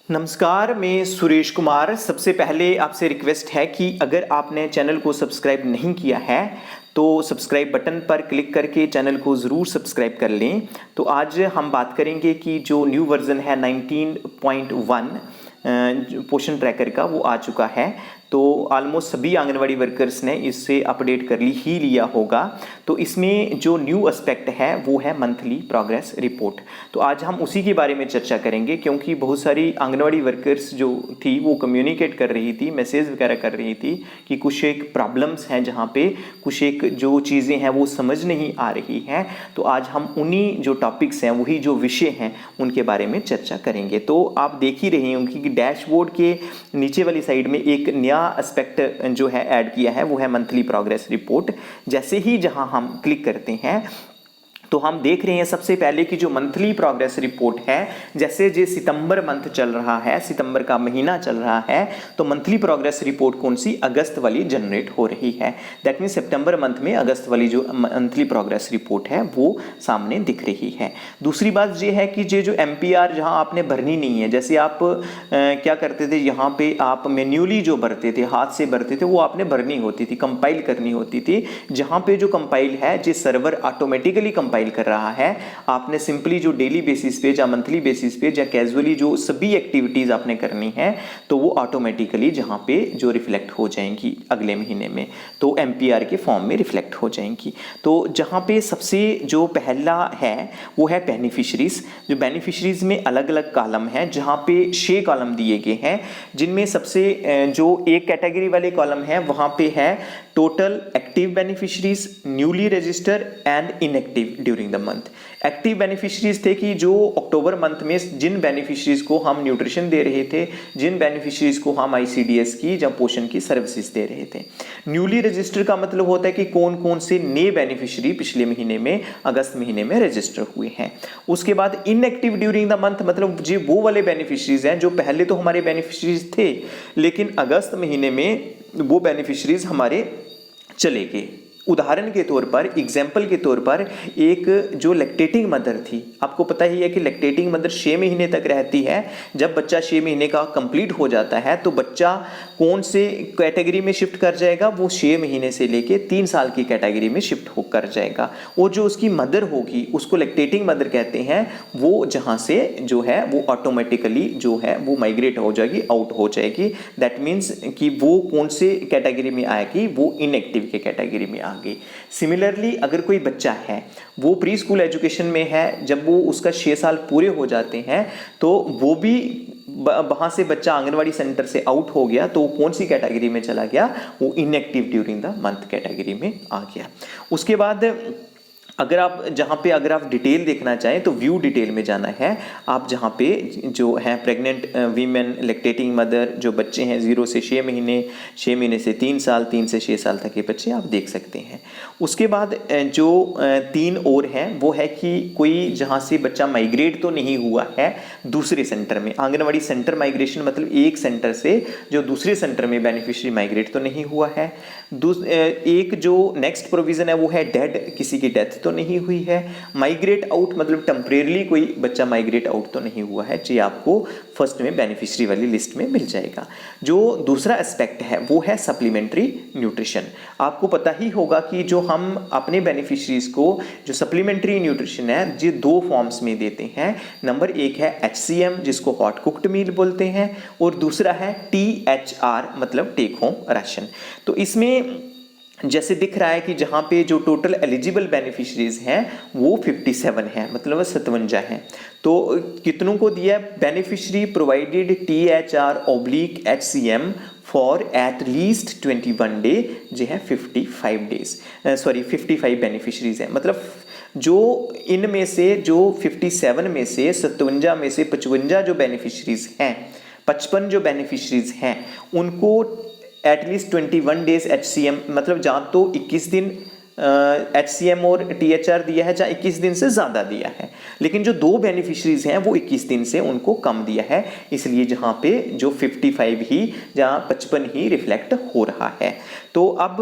नमस्कार, मैं सुरेश कुमार। सबसे पहले आपसे रिक्वेस्ट है कि अगर आपने चैनल को सब्सक्राइब नहीं किया है तो सब्सक्राइब बटन पर क्लिक करके चैनल को ज़रूर सब्सक्राइब कर लें। तो आज हम बात करेंगे कि जो न्यू वर्ज़न है 19.1 पोषण ट्रैकर का, वो आ चुका है। तो ऑलमोस्ट सभी आंगनवाड़ी वर्कर्स ने इससे अपडेट कर ही लिया होगा। तो इसमें जो न्यू एस्पेक्ट है वो है मंथली प्रोग्रेस रिपोर्ट। तो आज हम उसी के बारे में चर्चा करेंगे, क्योंकि बहुत सारी आंगनवाड़ी वर्कर्स जो थी वो कम्युनिकेट कर रही थी, मैसेज वगैरह कर रही थी कि कुछ एक प्रॉब्लम्स हैं जहाँ पे कुछ एक जो चीज़ें हैं वो समझ नहीं आ रही हैं। तो आज हम उन्हीं जो टॉपिक्स हैं, वही जो विषय हैं, उनके बारे में चर्चा करेंगे। तो आप देख ही रहे होंगे कि डैशबोर्ड के नीचे वाली साइड में एक नया एस्पेक्ट जो है ऐड किया है, वो है मंथली प्रोग्रेस रिपोर्ट। जैसे ही जहां हम क्लिक करते हैं तो हम देख रहे हैं सबसे पहले कि जो मंथली प्रोग्रेस रिपोर्ट है, जैसे जो सितंबर मंथ चल रहा है, सितंबर का महीना चल रहा है, तो मंथली प्रोग्रेस रिपोर्ट कौन सी, अगस्त वाली जनरेट हो रही है। दैट मीन्स सितंबर मंथ में अगस्त वाली जो मंथली प्रोग्रेस रिपोर्ट है वो सामने दिख रही है। दूसरी बात ये है कि जो MPR जहां आपने भरनी नहीं है, जैसे आप क्या करते थे, यहाँ पे आप मैन्युअली जो भरते थे, हाथ से भरते थे, वो आपने भरनी होती थी, कंपाइल करनी होती थी। जहाँ पे जो कंपाइल है, जिस सर्वर ऑटोमेटिकली कंपाइल कर रहा है, आपने सिंपली जो डेली बेसिस पे या मंथली बेसिस पे या कैजुअली जो सभी एक्टिविटीज आपने करनी है, तो वो ऑटोमेटिकली जहां पे जो रिफ्लेक्ट हो जाएंगी अगले महीने में, तो MPR के फॉर्म में रिफ्लेक्ट हो जाएंगी। तो जहां पे सबसे जो पहला है वो है बेनिफिशरीज। जो बेनिफिशरीज में अलग अलग कॉलम है, जहां पे 6 कॉलम दिए गए हैं, जिनमें सबसे जो एक कैटेगरी वाले कॉलम है वहां पे है total active beneficiaries, newly register and inactive during the month. Active beneficiaries थे कि जो अक्टूबर मंथ में जिन बेनिफिशरीज को हम न्यूट्रिशन दे रहे थे, जिन बेनिफिशरीज को हम ICDS की या पोषण की सर्विसेज दे रहे थे। न्यूली रजिस्टर का मतलब होता है कि कौन कौन से नए बेनिफिशरी पिछले महीने में, अगस्त महीने में रजिस्टर हुए हैं। उसके बाद इनएक्टिव ड्यूरिंग द मंथ, मतलब जो वो वाले बेनिफिशरीज हैं जो पहले तो हमारे बेनिफिशरीज थे, लेकिन अगस्त महीने में वो बेनिफिशरीज हमारे चले गए। उदाहरण के तौर पर, एग्जाम्पल के तौर पर, एक जो लैक्टेटिंग मदर थी, आपको पता ही है कि लैक्टेटिंग मदर 6 महीने तक रहती है। जब बच्चा 6 महीने का कंप्लीट हो जाता है तो बच्चा कौन से कैटेगरी में शिफ्ट कर जाएगा, वो 6 महीने से लेके 3 साल की कैटेगरी में शिफ्ट होकर जाएगा। और जो उसकी मदर होगी उसको लैक्टेटिंग मदर कहते हैं, वो जहाँ से जो है वो ऑटोमेटिकली जो है वो माइग्रेट हो जाएगी, आउट हो जाएगी। दैट मीन्स कि वो कौन से कैटेगरी में आएगी, वो इनएक्टिव के कैटेगरी में आ गई। सिमिलरली अगर कोई बच्चा है वो प्री स्कूल एजुकेशन में है, जब वो उसका 6 साल पूरे हो जाते हैं तो वो भी वहां से बच्चा आंगनवाड़ी सेंटर से आउट हो गया, तो कौन सी कैटेगरी में चला गया, वो inactive during the month category में आ गया। उसके बाद अगर आप डिटेल देखना चाहें तो व्यू डिटेल में जाना है। आप जहाँ पे जो है प्रेग्नेंट वीमेन, लैक्टेटिंग मदर, जो बच्चे हैं 0 से 6 महीने, 6 महीने से 3 साल, 3 से 6 साल तक के बच्चे आप देख सकते हैं। उसके बाद जो 3 और हैं वो है कि कोई जहाँ से बच्चा माइग्रेट तो नहीं हुआ है दूसरे सेंटर में। आंगनवाड़ी सेंटर माइग्रेशन मतलब एक सेंटर से जो दूसरे सेंटर में बेनिफिशियरी माइग्रेट तो नहीं हुआ है। एक जो नेक्स्ट प्रोविजन है वो है डेड, किसी की डेथ तो नहीं हुई है। माइग्रेट आउट मतलब टेम्परेरी कोई बच्चा माइग्रेट आउट तो नहीं हुआ है, जी आपको फर्स्ट में बेनिफिशियरी वाली लिस्ट में मिल जाएगा। जो दूसरा एस्पेक्ट है वो है सप्लीमेंट्री न्यूट्रिशन। आपको पता ही होगा कि जो हम अपने बेनिफिशरीज को जो सप्लीमेंट्री न्यूट्रिशन है जी 2 फॉर्म्स में देते हैं। नंबर 1 है HCM, जिसको हॉट कुक्ड मील बोलते हैं, और दूसरा है THR मतलब टेक होम राशन। तो इसमें जैसे दिख रहा है कि जहाँ पे जो टोटल एलिजिबल बेनिफिशरीज हैं वो 57 हैं, मतलब 57 हैं। तो कितनों को दिया है, beneficiary provided THR/HCM for at least 21 day, जो है 55 बेनिफिशरीज हैं। मतलब जो इनमें से जो 57 में से 57 में से 55 जो बेनिफिशरीज हैं, 55 जो बेनिफिशरीज हैं उनको एटलीस्ट 21 डेज HCM, मतलब जहाँ तो 21 दिन HCM और THR दिया है, जहाँ 21 दिन से ज़्यादा दिया है। लेकिन जो 2 बेनिफिशरीज हैं वो 21 दिन से उनको कम दिया है, इसलिए जहाँ पे जो 55 ही, जहाँ 55 ही रिफ्लेक्ट हो रहा है। तो अब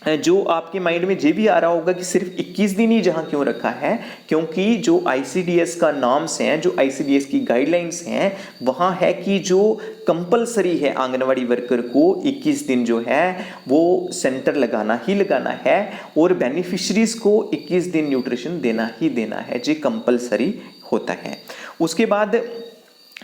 जो आपके माइंड में ये भी आ रहा होगा कि सिर्फ 21 दिन ही जहां क्यों रखा है, क्योंकि जो आईसीडीएस का नॉर्म्स हैं, जो आईसीडीएस की गाइडलाइंस हैं, वहां है कि जो कंपलसरी है आंगनवाड़ी वर्कर को 21 दिन जो है वो सेंटर लगाना ही लगाना है, और बेनिफिशरीज को 21 दिन न्यूट्रिशन देना ही देना है, जो कंपलसरी होता है। उसके बाद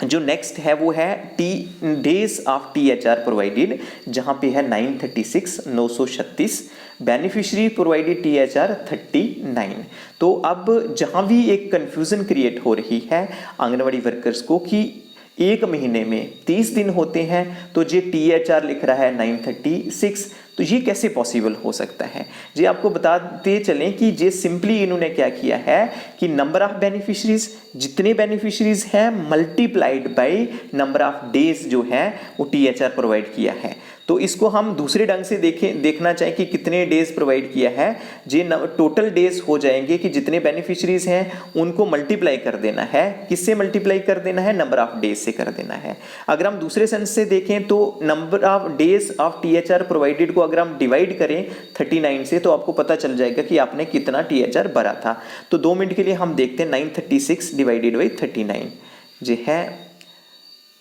जो नेक्स्ट है वो है डेज ऑफ THR प्रोवाइडेड, जहां पे है 936 बेनिफिशरी प्रोवाइडेड THR 39। तो अब जहां भी एक कंफ्यूजन क्रिएट हो रही है आंगनवाड़ी वर्कर्स को कि एक महीने में 30 दिन होते हैं, तो ये THR लिख रहा है 936, तो ये कैसे पॉसिबल हो सकता है? जी आपको बताते चलें कि ये सिंपली इन्होंने क्या किया है कि नंबर ऑफ बेनिफिशरीज, जितने बेनिफिशरीज हैं multiplied by number of days जो है वो THR प्रोवाइड किया है। तो इसको हम दूसरे ढंग से देखना चाहें कि कितने डेज प्रोवाइड किया है, जे टोटल डेज हो जाएंगे कि जितने बेनिफिशरीज हैं उनको मल्टीप्लाई कर देना है। किससे मल्टीप्लाई कर देना है? नंबर ऑफ डेज से कर देना है। अगर हम दूसरे सेंस से देखें तो number of days of THR provided को अगर हम डिवाइड करें 39 से, तो आपको पता चल जाएगा कि आपने कितना THR भरा था। तो 2 मिनट के लिए हम देखते हैं 936 डिवाइडेड बाई 39, जो है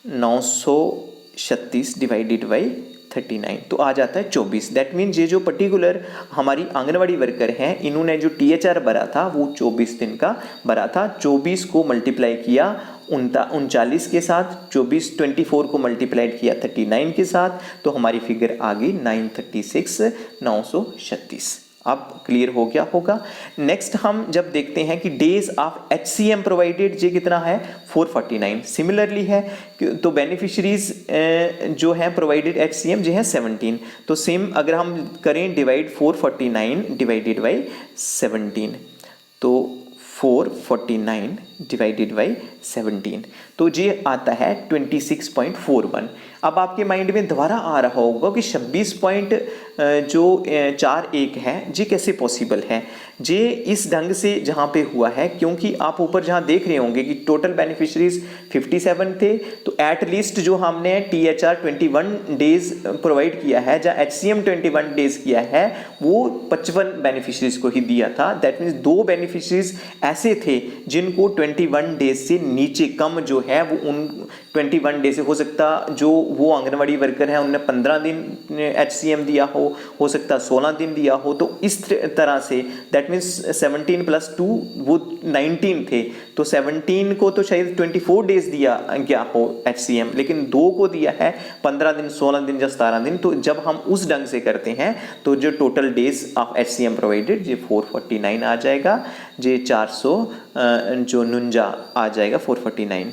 936 डिवाइडेड बाई 39, तो आ जाता है 24। दैट मीन्स ये जो पर्टिकुलर हमारी आंगनवाड़ी वर्कर हैं, इन्होंने जो THR भरा था वो 24 दिन का भरा था। 24 को मल्टीप्लाई किया 39 के साथ, 24 को मल्टीप्लाइड किया 39 के साथ, तो हमारी फिगर आ गई 936। अब क्लियर हो गया होगा। नेक्स्ट हम जब देखते हैं कि डेज ऑफ HCM प्रोवाइडेड, ये कितना है 449। सिमिलरली है तो बेनिफिशरीज जो है प्रोवाइडेड HCM जो है 17। तो सेम अगर हम करें डिवाइड 449 डिवाइडेड बाई 17, तो 449 डिवाइडेड बाई 17, तो ये आता है 26.41। अब आपके माइंड में दोबारा आ रहा होगा कि 26.41 है, ये कैसे पॉसिबल है? ये इस ढंग से जहाँ पे हुआ है, क्योंकि आप ऊपर जहाँ देख रहे होंगे कि टोटल बेनिफिशरीज 57 थे, तो एट लीस्ट जो हमने THR 21 डेज प्रोवाइड किया है, जहाँ HCM 21 डेज किया है, वो 55 बेनिफिशरीज को ही दिया था। दैट मीन्स 2 बेनिफिशरीज ऐसे थे जिनको 21 डेज से नीचे कम जो है वो उन 21 डेज से, हो सकता जो वो आंगनवाड़ी वर्कर है उनने 15 दिन HCM दिया हो सकता 16 दिन दिया हो। तो इस तरह से दैट मीन्स 17 + 2 वो 19 थे, तो 17 को तो शायद 24 डेज दिया गया हो HCM, लेकिन 2 को दिया है 15 दिन, 16 दिन या 17 दिन। तो जब हम उस ढंग से करते हैं तो जो total days of HCM provided ये 449 आ जाएगा, ये 449 आ जाएगा 449।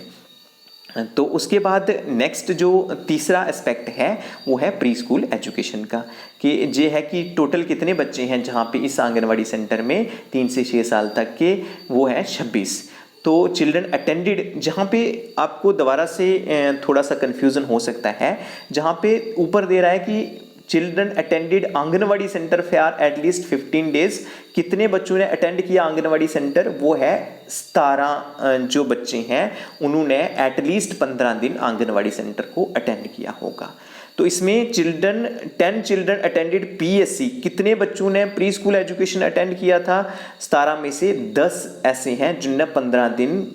तो उसके बाद नेक्स्ट जो तीसरा एस्पेक्ट है वो है प्री स्कूल एजुकेशन का, कि ये है कि टोटल कितने बच्चे हैं जहाँ पे इस आंगनवाड़ी सेंटर में 3 से 6 साल तक के, वो है 26। तो चिल्ड्रन अटेंडेड, जहाँ पे आपको दोबारा से थोड़ा सा कन्फ्यूज़न हो सकता है, जहाँ पे ऊपर दे रहा है कि children attended anganwadi centre for at least 15 days, कितने बच्चों ने अटेंड किया आंगनवाड़ी सेंटर? वो है 17 जो बच्चे हैं उन्होंने एटलीस्ट 15 दिन आंगनवाड़ी सेंटर को अटेंड किया होगा। तो इसमें 10 चिल्ड्रन अटेंडेड PSC, कितने बच्चों ने प्री स्कूल एजुकेशन अटेंड किया था? 17 में से 10 ऐसे हैं जिनने 15 दिन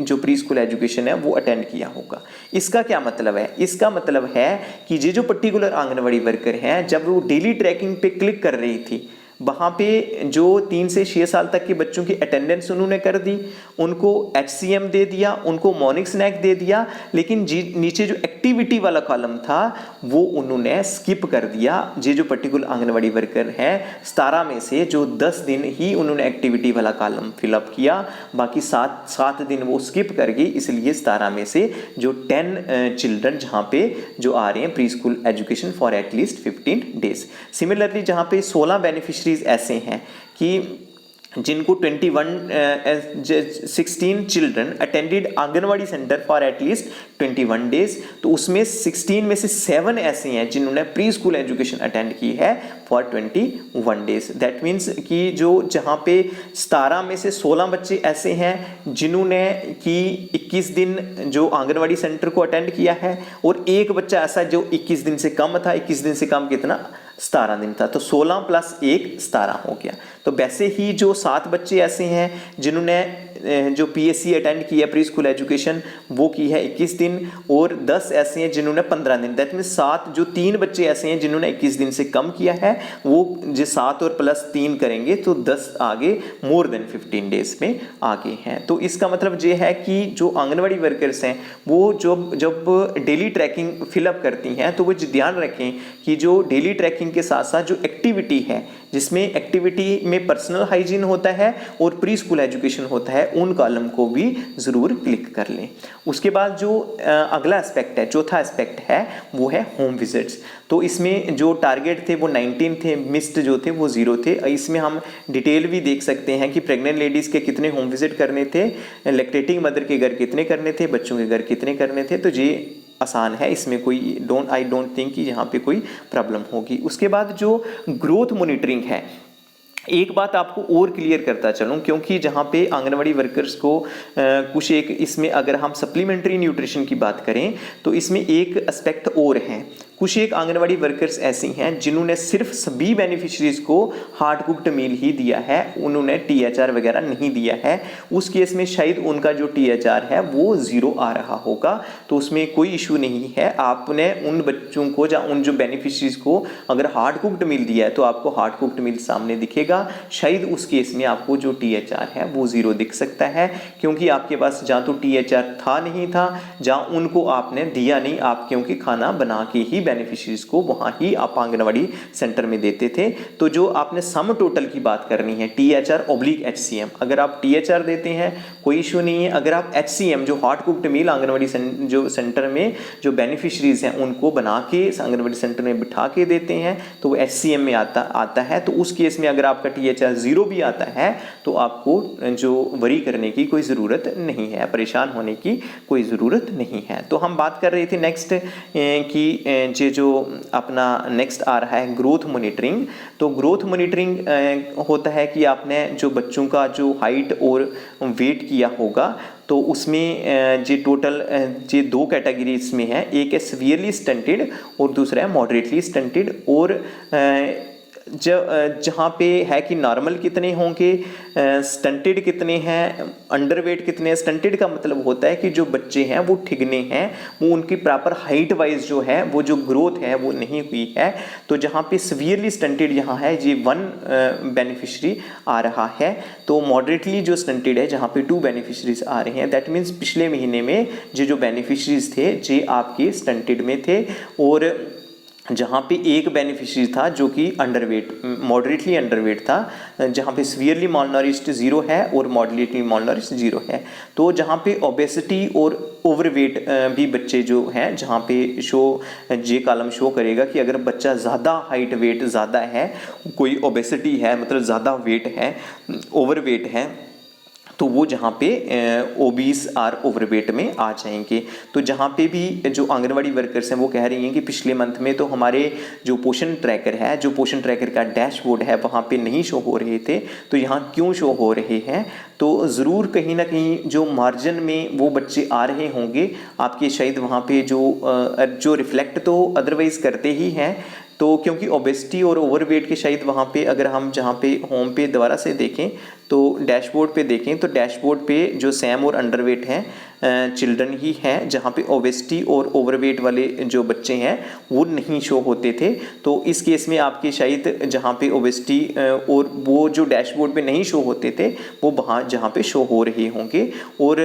जो प्री स्कूल एजुकेशन है वो अटेंड किया होगा। इसका क्या मतलब है? इसका मतलब है कि ये जो पर्टिकुलर आंगनवाड़ी वर्कर हैं, जब वो डेली ट्रैकिंग पे क्लिक कर रही थी, वहाँ पे जो 3 से 6 साल तक के बच्चों की अटेंडेंस उन्होंने कर दी, उनको HCM दे दिया, उनको मॉर्निंग स्नैक दे दिया, लेकिन नीचे जो एक्टिविटी वाला कॉलम था वो उन्होंने स्किप कर दिया। ये जो पर्टिकुलर आंगनवाड़ी वर्कर हैं 17 में से जो 10 दिन ही उन्होंने एक्टिविटी वाला कॉलम फिलअप किया, बाकी 7 दिन वो स्किप कर गई। इसलिए 17 में से जो 10 चिल्ड्रन जहाँ पे जो आ रहे हैं pre school education for at least 15 days. Similarly जहाँ पे 16 बेनिफिशरीज ऐसे हैं कि जिनको 16 children attended anganwadi centre for at least 21 days, तो उसमें 16 में से 7 ऐसे हैं जिन्होंने प्री स्कूल एजुकेशन अटेंड की है फॉर 21 डेज। दैट मीन्स कि जो जहाँ पे 17 में से 16 बच्चे ऐसे हैं जिन्होंने कि 21 दिन जो आंगनवाड़ी सेंटर को अटेंड किया है, और एक बच्चा ऐसा जो 21 दिन से कम था। 21 दिन से कम कितना? 17 दिन था। तो 16 प्लस 1 17 हो गया। तो वैसे ही जो 7 बच्चे ऐसे हैं जिन्होंने जो PSC अटेंड किया प्री स्कूल एजुकेशन वो की है 21 दिन, और 10 ऐसे हैं जिन्होंने 15 दिन, दैट मीन 7 जो 3 बच्चे ऐसे हैं जिन्होंने 21 दिन से कम किया है, वो जो 7 और प्लस 3 करेंगे तो 10 आगे मोर देन 15 डेज में आगे हैं। तो इसका मतलब ये है कि जो आंगनवाड़ी वर्कर्स हैं वो जब डेली ट्रैकिंग फिलअप करती हैं तो वो ध्यान रखें कि जो डेली ट्रैकिंग के साथ साथ जो एक्टिविटी है, जिसमें एक्टिविटी में पर्सनल हाइजीन होता है और प्री स्कूल एजुकेशन होता है, उन कॉलम को भी ज़रूर क्लिक कर लें। उसके बाद जो अगला एस्पेक्ट है, चौथा एस्पेक्ट है, वो है होम विजिट्स। तो इसमें जो टारगेट थे वो 19 थे, मिस्ड जो थे वो 0 थे। इसमें हम डिटेल भी देख सकते हैं कि प्रेग्नेंट लेडीज़ के कितने होम विजिट करने थे, लैक्टेटिंग मदर के घर कितने करने थे, बच्चों के घर कितने करने थे। तो ये आसान है, इसमें कोई आई डोंट थिंक कि यहाँ पे कोई प्रॉब्लम होगी। उसके बाद जो ग्रोथ मॉनिटरिंग है, एक बात आपको और क्लियर करता चलूँ, क्योंकि जहाँ पे आंगनवाड़ी वर्कर्स को कुछ एक इसमें अगर हम सप्लीमेंट्री न्यूट्रिशन की बात करें तो इसमें एक एस्पेक्ट और है। कुछ एक आंगनवाड़ी वर्कर्स ऐसी हैं जिन्होंने सिर्फ सभी बेनिफिशरीज को हार्ड कुक्ड मील ही दिया है, उन्होंने THR वगैरह नहीं दिया है। उस केस में शायद उनका जो THR है वो 0 आ रहा होगा, तो उसमें कोई इशू नहीं है। आपने उन बच्चों को या उन जो बेनिफिशरीज को अगर हार्ड कुक्ड मील दिया है तो आपको हार्ड कुक्ड मील सामने दिखेगा। शायद उस केस में आपको जो THR है वो 0 दिख सकता है, क्योंकि आपके पास जहाँ तो THR था नहीं था, जहाँ उनको आपने दिया नहीं, आप क्योंकि खाना बना के ही बेनिफिशरीज को वहाँ ही आप आंगनवाड़ी सेंटर में देते थे। तो जो आपने सम टोटल की बात करनी है, THR/HCM, अगर आप THR देते हैं कोई इशू नहीं है। अगर आप HCM जो हार्ड कुक्ड मील आंगनवाड़ी जो सेंटर में जो बेनिफिशरीज हैं उनको बना के आंगनवाड़ी सेंटर में बिठा के देते हैं तो वो HCM में आता है। तो उस केस में अगर आपका THR 0 भी आता है तो आपको जो वरी करने की कोई ज़रूरत नहीं है, परेशान होने की कोई ज़रूरत नहीं है। तो हम बात कर रहे थे नेक्स्ट कि जो अपना नेक्स्ट आ रहा है ग्रोथ मॉनिटरिंग। तो ग्रोथ मॉनिटरिंग होता है कि आपने जो बच्चों का जो हाइट और वेट किया होगा, तो उसमें जो टोटल जो 2 कैटेगरी इसमें है, एक है सीवियरली स्टंटेड और दूसरा है मॉडरेटली स्टंटेड। और जहाँ पे है कि नॉर्मल कितने होंगे, स्टंटेड कितने हैं, अंडरवेट कितने हैं। स्टंटेड का मतलब होता है कि जो बच्चे हैं वो ठिगने हैं, वो उनकी प्रॉपर हाइट वाइज जो है वो जो ग्रोथ है वो नहीं हुई है। तो जहाँ पे सीवियरली स्टंटेड यहाँ है जी 1 बेनिफिशरी आ रहा है। तो मॉडरेटली जो स्टंटेड है जहाँ पे 2 बेनिफिशरीज आ रहे हैं, दैट मीन्स पिछले महीने में जो बेनिफिशरीज थे जे आपके स्टंटेड में थे, और जहाँ पे एक बेनिफिशरी था जो कि अंडरवेट, मॉडरेटली अंडरवेट था, जहाँ पे सीवियरली मालनरिश्ड 0 है और मॉडरेटली मालनरिश्ड 0 है। तो जहाँ पे ओबेसिटी और ओवरवेट भी बच्चे जो हैं, जहाँ पे जे कॉलम शो करेगा कि अगर बच्चा ज़्यादा हाइट वेट ज़्यादा है, कोई ओबेसिटी है मतलब ज़्यादा वेट है, ओवरवेट है, तो वो जहाँ पे ओबीस और ओवरवेट में आ जाएंगे। तो जहाँ पे भी जो आंगनवाड़ी वर्कर्स हैं वो कह रही हैं कि पिछले मंथ में तो हमारे जो पोषण ट्रैकर है, जो पोषण ट्रैकर का डैशबोर्ड है वहाँ पे नहीं शो हो रहे थे, तो यहाँ क्यों शो हो रहे हैं। तो ज़रूर कहीं ना कहीं जो मार्जिन में वो बच्चे आ रहे होंगे आपके, शायद वहाँ पे जो रिफ्लेक्ट तो अदरवाइज़ करते ही हैं। तो क्योंकि ओबेसिटी और ओवरवेट के शायद वहाँ पे अगर हम जहाँ पे होम पे दोबारा से देखें तो डैशबोर्ड पे देखें तो डैशबोर्ड पे जो सैम और अंडरवेट हैं चिल्ड्रन ही हैं, जहाँ पे ओबेसिटी और ओवरवेट वाले जो बच्चे हैं वो नहीं शो होते थे। तो इस केस में आपके शायद जहाँ पे ओबेसिटी और वो जो डैशबोर्ड पे नहीं शो होते थे वो वहाँ जहाँ पे शो हो रहे होंगे। और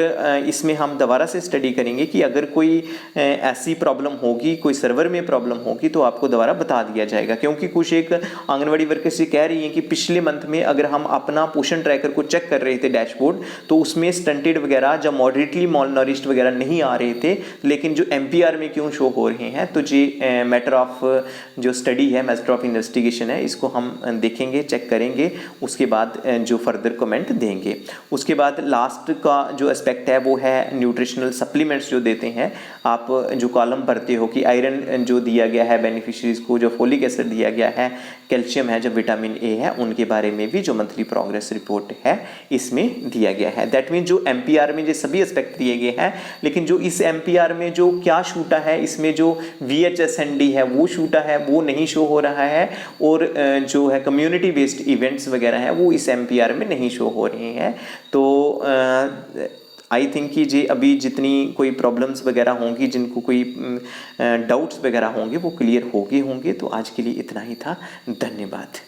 इसमें हम दोबारा से स्टडी करेंगे कि अगर कोई ऐसी प्रॉब्लम होगी, कोई सर्वर में प्रॉब्लम होगी तो आपको दोबारा बता दिया जाएगा। क्योंकि कुछ एक आंगनवाड़ी वर्कर्स कह रही हैं कि पिछले मंथ में अगर हम अपना पोषण ट्रैकर को चेक कर रहे थे डैशबोर्ड, तो उसमें स्टंटेड वगैरह या मॉडरेटली मालनरिश्ड वगैरह नहीं आ रहे थे, लेकिन जो MPR में क्यों शो हो रहे हैं। तो ये मैटर ऑफ जो स्टडी है, मैटर ऑफ इन्वेस्टिगेशन है, इसको हम देखेंगे, चेक करेंगे, उसके बाद जो फर्दर कमेंट देंगे। उसके बाद लास्ट का जो एस्पेक्ट है वो है न्यूट्रिशनल सप्लीमेंट्स जो देते हैं। आप जो कॉलम भरते हो कि आयरन जो दिया गया है बेनिफिशरीज को, जो फोलिक एसिड दिया गया है, कैल्शियम है, जो विटामिन A है, उनके बारे में भी जो मंथली प्रोग्रेस रिपोर्ट रिपोर्ट है इसमें दिया गया है। दैट मीन जो MPR में जो सभी एस्पेक्ट दिए गए हैं, लेकिन जो इस MPR में जो क्या शूटा है, इसमें जो VHSND है वो शूटा है वो नहीं शो हो रहा है, और जो है कम्युनिटी बेस्ड इवेंट्स वगैरह हैं वो इस MPR में नहीं शो हो रहे हैं। तो आई थिंक कि जे अभी जितनी कोई प्रॉब्लम्स वगैरह होंगी, जिनको कोई डाउट्स वगैरह होंगे वो क्लियर हो गए होंगे। तो आज के लिए इतना ही था, धन्यवाद।